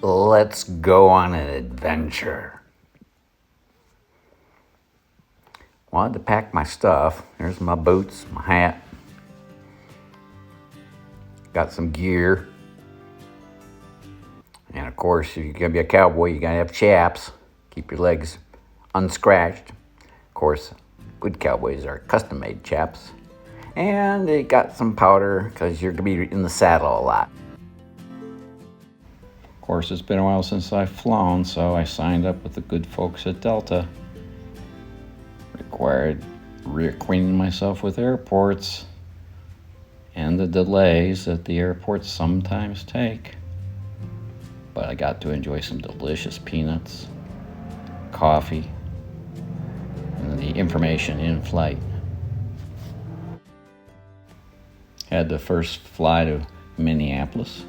Let's go on an adventure. Wanted to pack my stuff. There's my boots, my hat. Got some gear. And of course, if you're gonna be a cowboy, you gotta have chaps. Keep your legs unscratched. Of course, good cowboys are custom-made chaps. And they got some powder because you're gonna be in the saddle a lot. Of course, it's been a while since I've flown, so I signed up with the good folks at Delta. Required reacquainting myself with airports and the delays that the airports sometimes take. But I got to enjoy some delicious peanuts, coffee, and the information in flight. Had to first fly to Minneapolis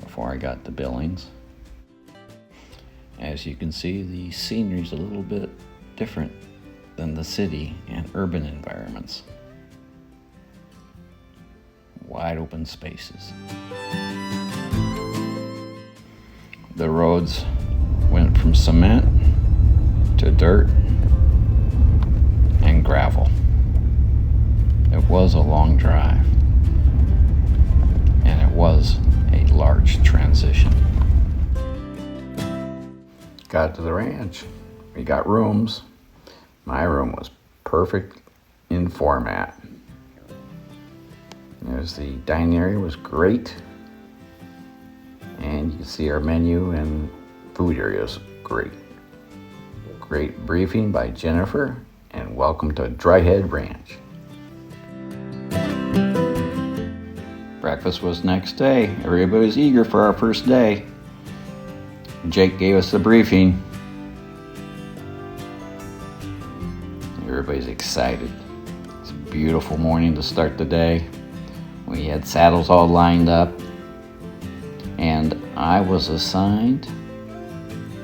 before I got to Billings. As you can see, the scenery's a little bit different than the city and urban environments. Wide open spaces. The roads went from cement to dirt and gravel. It was a long drive, and it was a large transition. Got to the ranch. We got rooms. My room was perfect in format. There's the dining area was great. And you can see our menu and food areas great. Great briefing by Jennifer, and welcome to Dryhead Ranch. Breakfast was next day. Everybody was eager for our first day. Jake gave us the briefing. Everybody's excited. It's a beautiful morning to start the day. We had saddles all lined up, and I was assigned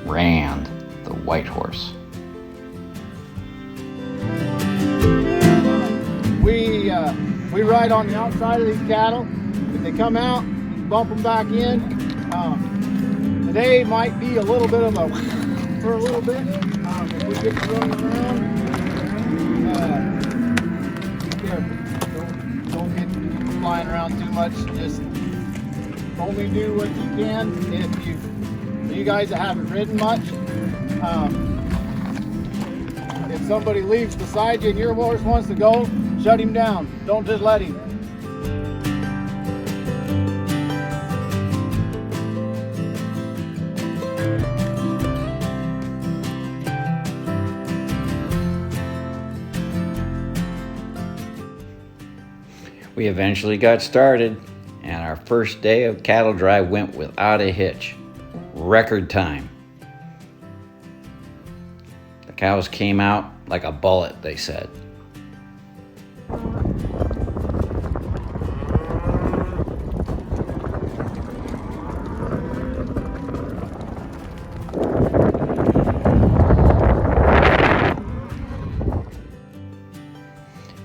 Rand, the white horse. We ride on the outside of these cattle. If they come out, you bump them back in. Today might be a little bit of a for a little bit. If we get running around, be careful. Don't get flying around too much. Just only do what you can. If you guys that haven't ridden much, if somebody leaves beside you and your horse wants to go, shut him down. Don't just let him. We eventually got started, and our first day of cattle drive went without a hitch. Record time. The cows came out like a bullet, they said.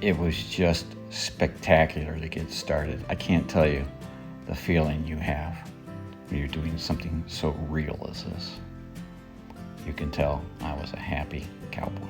It was just spectacular to get started. I can't tell you the feeling you have when you're doing something so real as this. You can tell I was a happy cowboy.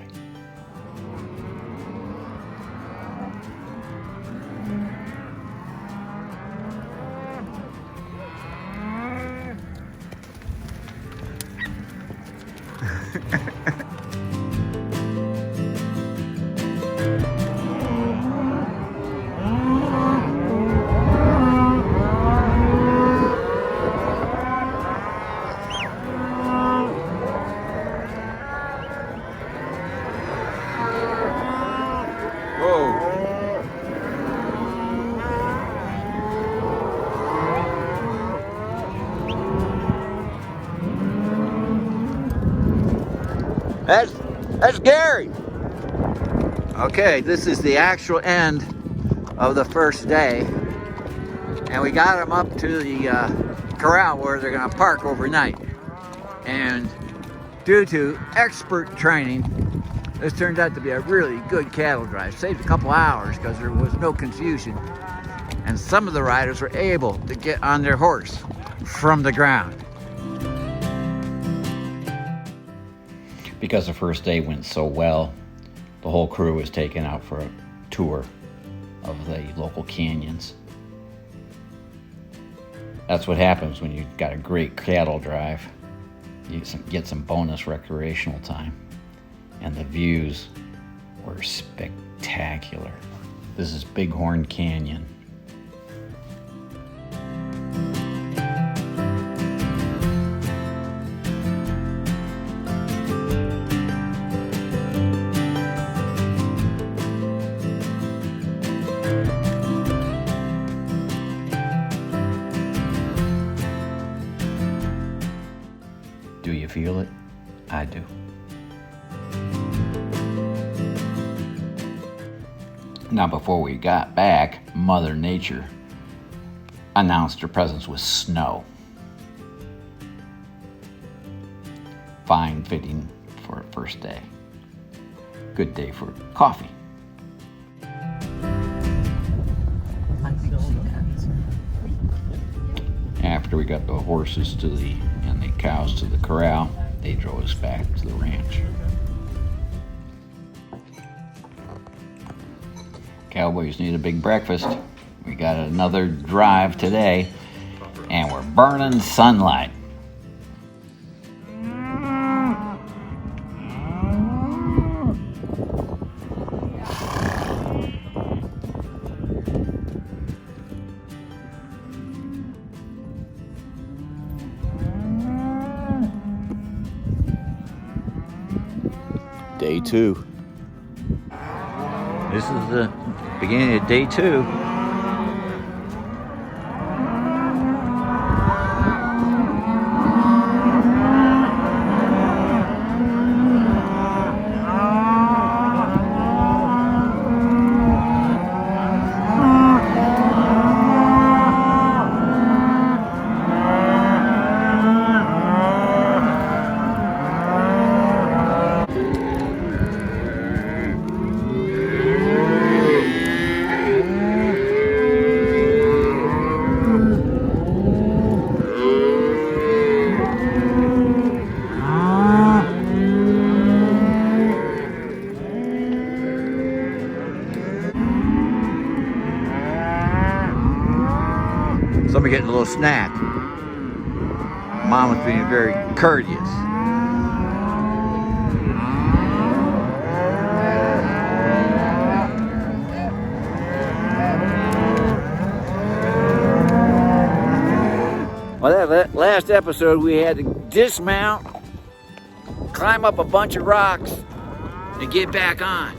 That's Gary. Okay, this is the actual end of the first day, and we got them up to the corral where they're going to park overnight. And due to expert training, this turned out to be a really good cattle drive. Saved a couple hours because there was no confusion, and some of the riders were able to get on their horse from the ground. Because the first day went so well, the whole crew was taken out for a tour of the local canyons. That's what happens when you've got a great cattle drive. You get some bonus recreational time. And the views were spectacular. This is Bighorn Canyon. Do you feel it? I do. Now, before we got back, Mother Nature announced her presence with snow. Fine fitting for a first day. Good day for coffee. After we got the horses and the cows to the corral, they drove us back to the ranch. Cowboys need a big breakfast. We got another drive today, and we're burning sunlight. Day 2. This is the beginning of day 2. Somebody getting a little snack. Mom was being very courteous. Well, that last episode we had to dismount, climb up a bunch of rocks, and get back on.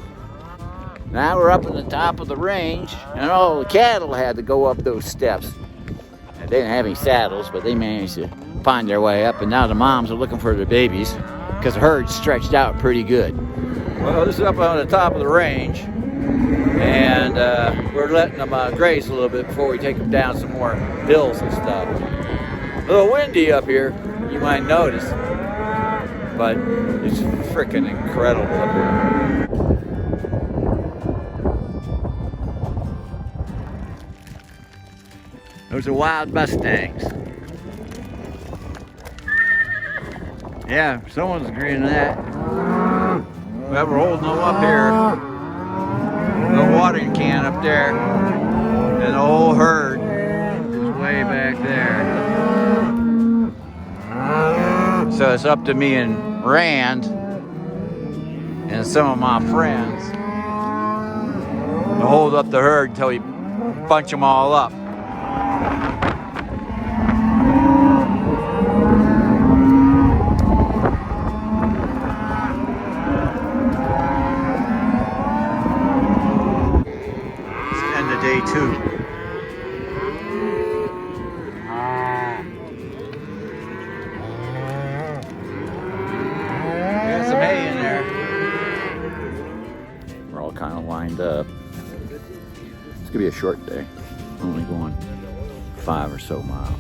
Now we're up in the top of the range, and all the cattle had to go up those steps. They didn't have any saddles, but they managed to find their way up, and now the moms are looking for their babies because the herd stretched out pretty good. Well, this is up on the top of the range, and we're letting them graze a little bit before we take them down some more hills and stuff. A little windy up here, you might notice, but it's freaking incredible up here. Those are wild Mustangs. Yeah, someone's agreeing to that. Well, we're holding them up here. The watering can up there. And the whole herd is way back there. So it's up to me and Rand and some of my friends to hold up the herd until we bunch them all up. Day 2. Got some hay in there. We're all kind of lined up. It's gonna be a short day. Only going 5 or so miles.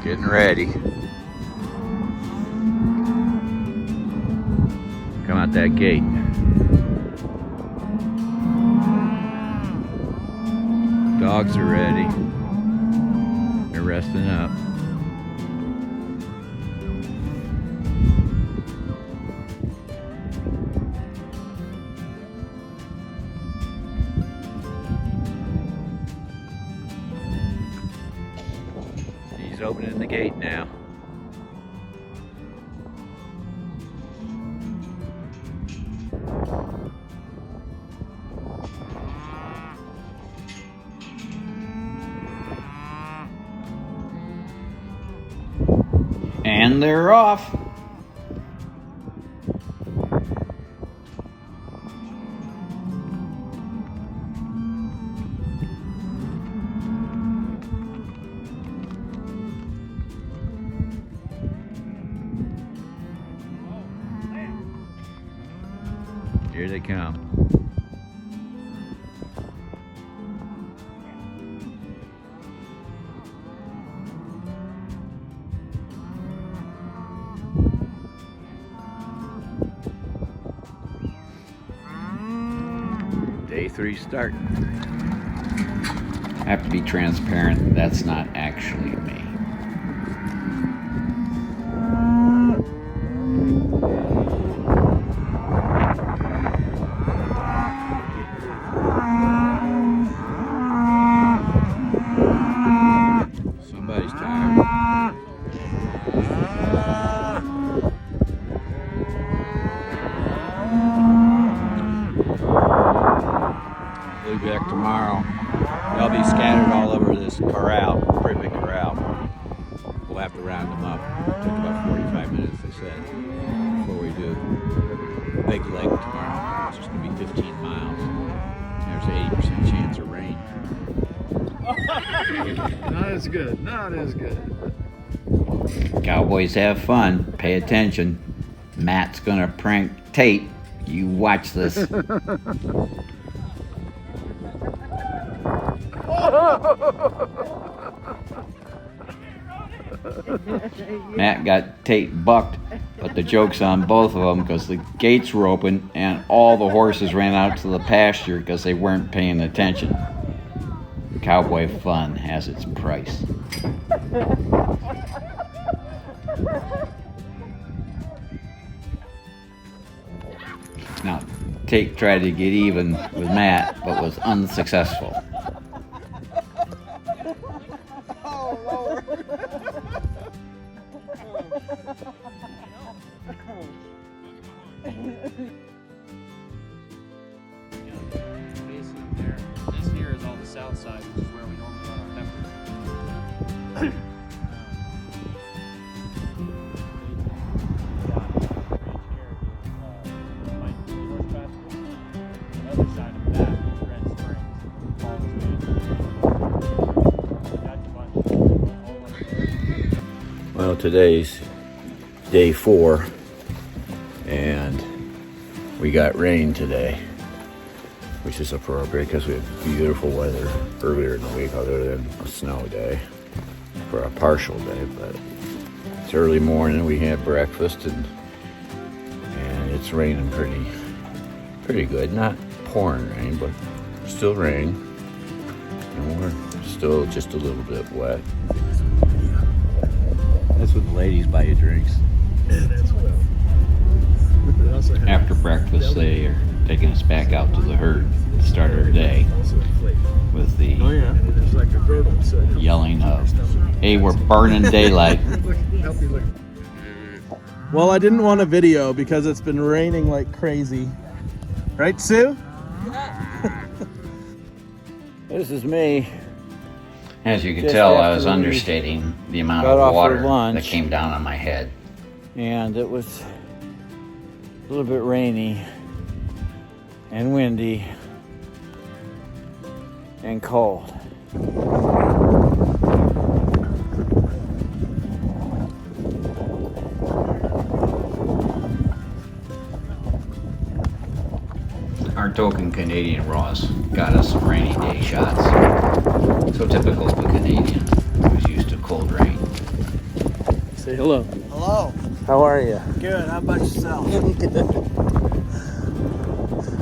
Getting ready. out that gate. Dogs are ready. They're resting up. He's opening the gate now. And they're off. Here they come. Day 3 start. I have to be transparent. That's not actually me. Somebody's tired. We'll be back tomorrow. They'll be scattered all over this corral, pretty big corral. We'll have to round them up. It'll take about 45 minutes, they said, before we do a big lake tomorrow. It's just going to be 15 miles. There's an 80% chance of rain. Not as good. Not as good. Cowboys have fun. Pay attention. Matt's gonna prank Tate. You watch this. Matt got Tate bucked, but the joke's on both of them because the gates were open and all the horses ran out to the pasture because they weren't paying attention. Cowboy fun has its price. Now, Tate tried to get even with Matt, but was unsuccessful. This here is all the south side, which is where we normally run our peppers. The other side of that is Red Springs, Falls Beach. Well, today's day 4, and we got rain today, which is appropriate because we had beautiful weather earlier in the week, other than a snow day for a partial day. But it's early morning. We had breakfast, and it's raining pretty good. Not pouring rain, but still rain, and we're still just a little bit wet. That's what the ladies buy you drinks. After breakfast, they are taking us back out to the herd to start our day with the yelling of, "Hey, we're burning daylight." Well, I didn't want a video because it's been raining like crazy. Right, Sue? This is me. As you can Just tell, I after was we understating the amount got off of for water lunch. that came down on my head. And it was a little bit rainy and windy and cold. Our token Canadian Ross got us some rainy day shots. So typical of a Canadian who's used to cold rain. Say hello. Hello. How are you? Good. How about yourself? Good.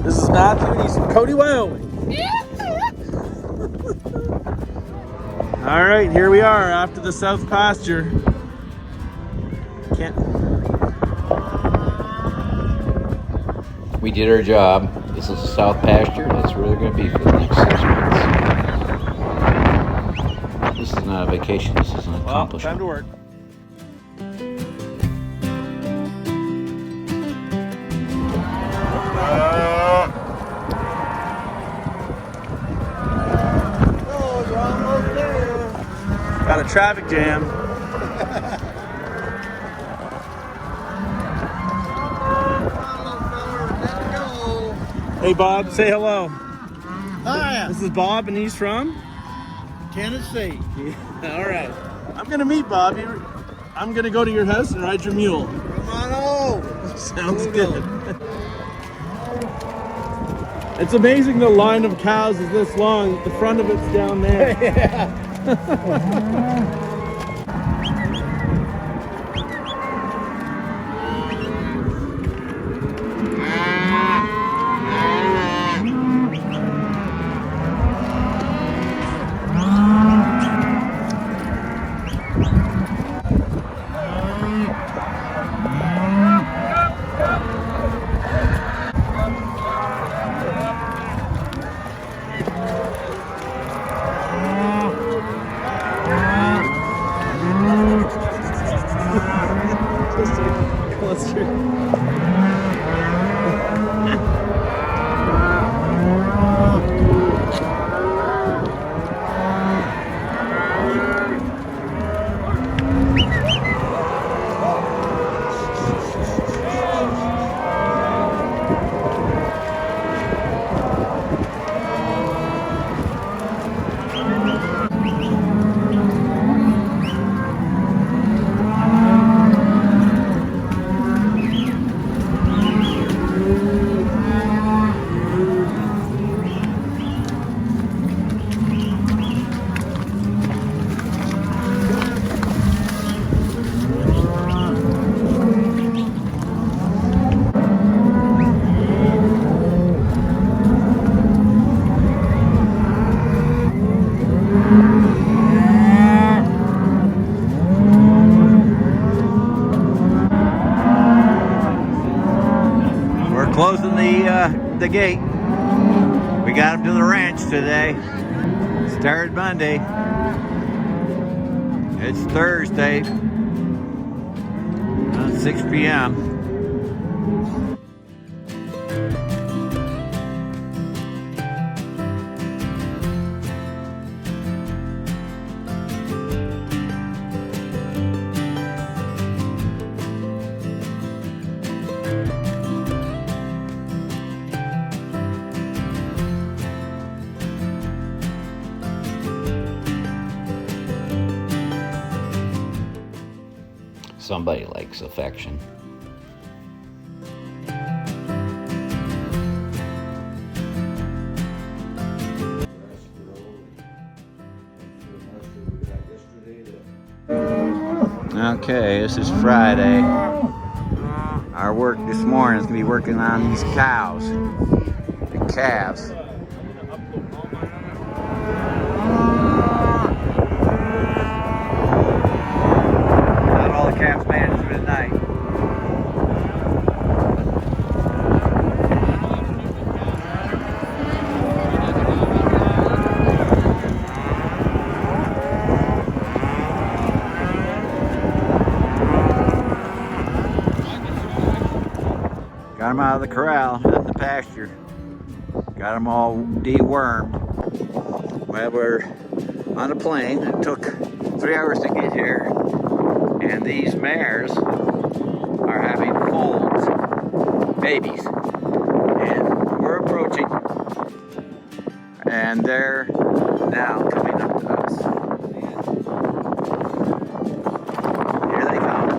This is Matthew, and he's from Cody, Wyoming. All right, here we are after the south pasture. Can't. We did our job. This is the south pasture. That's where they're going to be for the next 6 months. This is not a vacation. This is an Well, accomplishment. time to work. Got a traffic jam. Hey Bob, say hello. Hi, This is Bob, and he's from? Tennessee. All right. I'm gonna meet Bob. I'm gonna go to your house and ride your mule. Come on over. Sounds good. It's amazing the line of cows is this long. The front of it's down there. Just a cluster. We're closing the gate. We got them to the ranch today. Started Monday. It's Thursday. 6 p.m. Somebody likes affection. Okay, this is Friday. Our work this morning is going to be working on these cows, the calves. Not all the calves made it through the night. Got them out of the corral, in the pasture. Got them all dewormed. Well, we're on a plane. It took 3 hours to get here. And these mares are having foals, babies. And we're approaching. And they're now coming up to us. Here they come.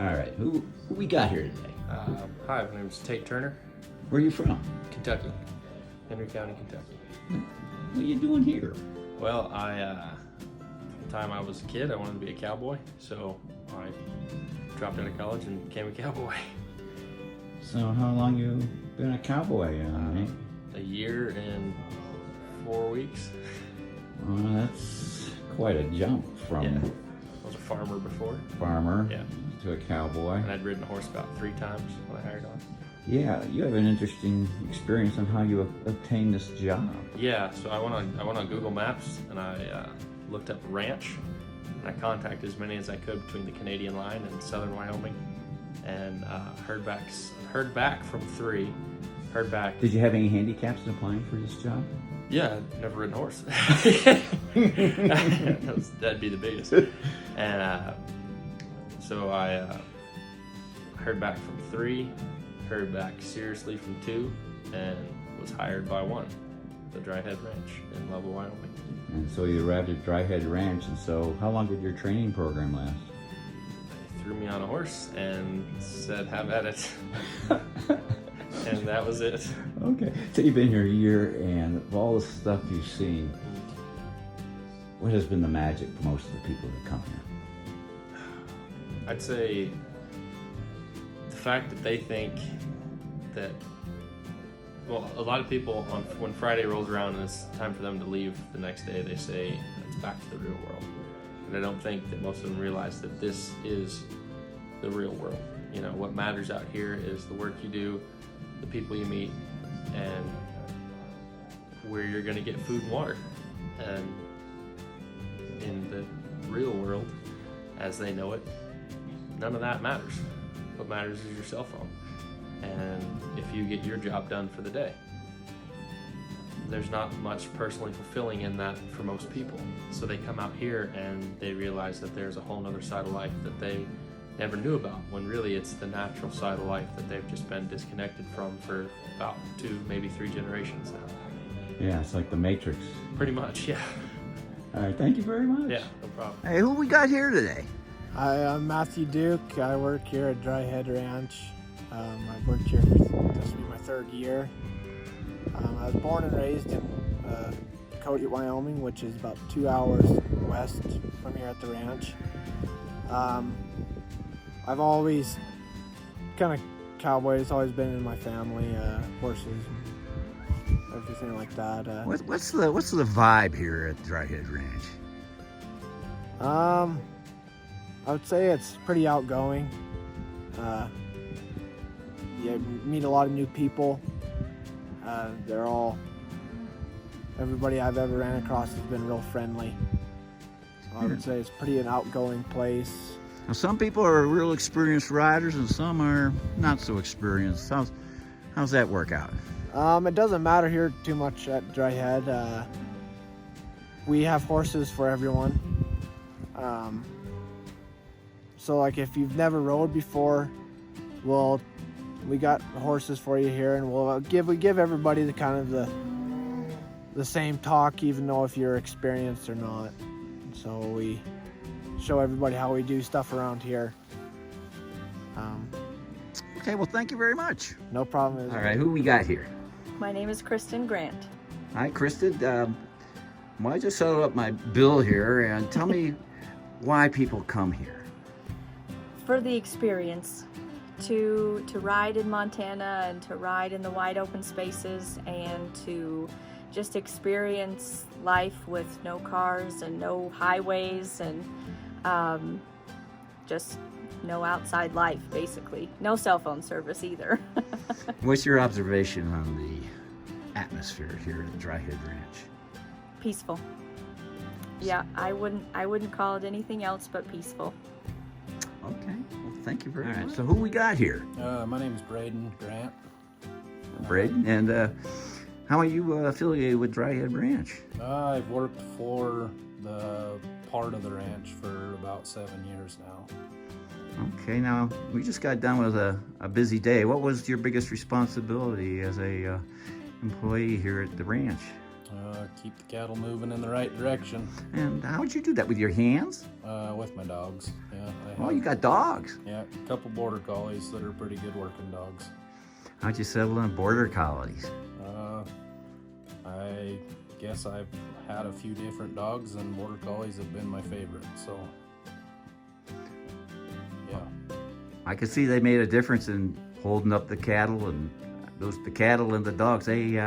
All right, who we got here today? Hi, my name is Tate Turner, Where are you from? Kentucky, Henry County, Kentucky. What are you doing here? Well, from the time I was a kid, I wanted to be a cowboy, so I dropped out of college and became a cowboy. So how long you been a cowboy? A year and 4 weeks. Well, that's quite a jump from Yeah. I was a farmer before. farmer Yeah. to a cowboy. And I'd ridden a horse about 3 times when I hired on. Yeah, you have an interesting experience on how you obtained this job. Yeah, so I went on Google Maps and I looked up ranch, and I contacted as many as I could between the Canadian line and southern Wyoming, and heard back from 3. Heard back. Did you have any handicaps in applying for this job? Yeah, I'd never ridden a horse. That'd be the biggest. And so I heard back from 3, heard back seriously from 2, and was hired by 1, the Dry Head Ranch in Lovell, Wyoming. And so you arrived at Dry Head Ranch, and so how long did your training program last? They threw me on a horse and said, have at it. And that was it. Okay, so you've been here a year, and of all the stuff you've seen, what has been the magic for most of the people that come here? I'd say the fact that they think that, well, a lot of people when Friday rolls around and it's time for them to leave the next day, they say it's back to the real world. And I don't think that most of them realize that this is the real world. You know, what matters out here is the work you do, the people you meet, and where you're going to get food and water. And in the real world, as they know it, none of that matters. What matters is your cell phone, and if you get your job done for the day. There's not much personally fulfilling in that for most people. So they come out here and they realize that there's a whole other side of life that they never knew about, when really it's the natural side of life that they've just been disconnected from for about 2, maybe 3 generations now. Yeah, it's like the Matrix. Pretty much, yeah. All right, thank you very much. Yeah, no problem. Hey, who we got here today? Hi, I'm Matthew Duke. I work here at Dry Head Ranch. I've worked here for this will be my 3rd year. I was born and raised in Cody, Wyoming, which is about 2 hours west from here at the ranch. I've always kind of cowboys always been in my family, horses, and everything like that. What's the vibe here at Dry Head Ranch? I would say it's pretty outgoing. You meet a lot of new people. Everybody I've ever ran across has been real friendly. I would say it's pretty an outgoing place. Now, some people are real experienced riders and some are not so experienced. How's that work out? It doesn't matter here too much at Dry Head. We have horses for everyone. So like if you've never rode before, we got horses for you here, and we give everybody the kind of the same talk, even though if you're experienced or not. So we show everybody how we do stuff around here. Okay, well, thank you very much. No problem. All right, who we got here? My name is Kristen Grant. Hi, Kristen. Well, I just settled up my bill here, and tell me why people come here. For the experience, to ride in Montana and to ride in the wide open spaces and to just experience life with no cars and no highways and just no outside life, basically. No cell phone service either. What's your observation on the atmosphere here at Dry Head Ranch? Peaceful. Yeah, I wouldn't call it anything else but peaceful. Okay, well, thank you very much. So who we got here? My name is Braden Grant. Braden, and how are you affiliated with Dry Head Ranch? I've worked for the part of the ranch for about 7 years now. Okay, now we just got done with a busy day. What was your biggest responsibility as a employee here at the ranch? Keep the cattle moving in the right direction. And how would you do that, with your hands? With my dogs. Yeah. Oh, you got dogs. Yeah, a couple border collies that are pretty good working dogs. How'd you settle on border collies? I guess I've had a few different dogs, and border collies have been my favorite. So, yeah. I could see they made a difference in holding up the cattle, and the cattle and the dogs, they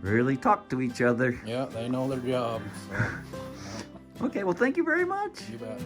really talk to each other. Yeah, they know their job. So, Okay, well, thank you very much. you bet.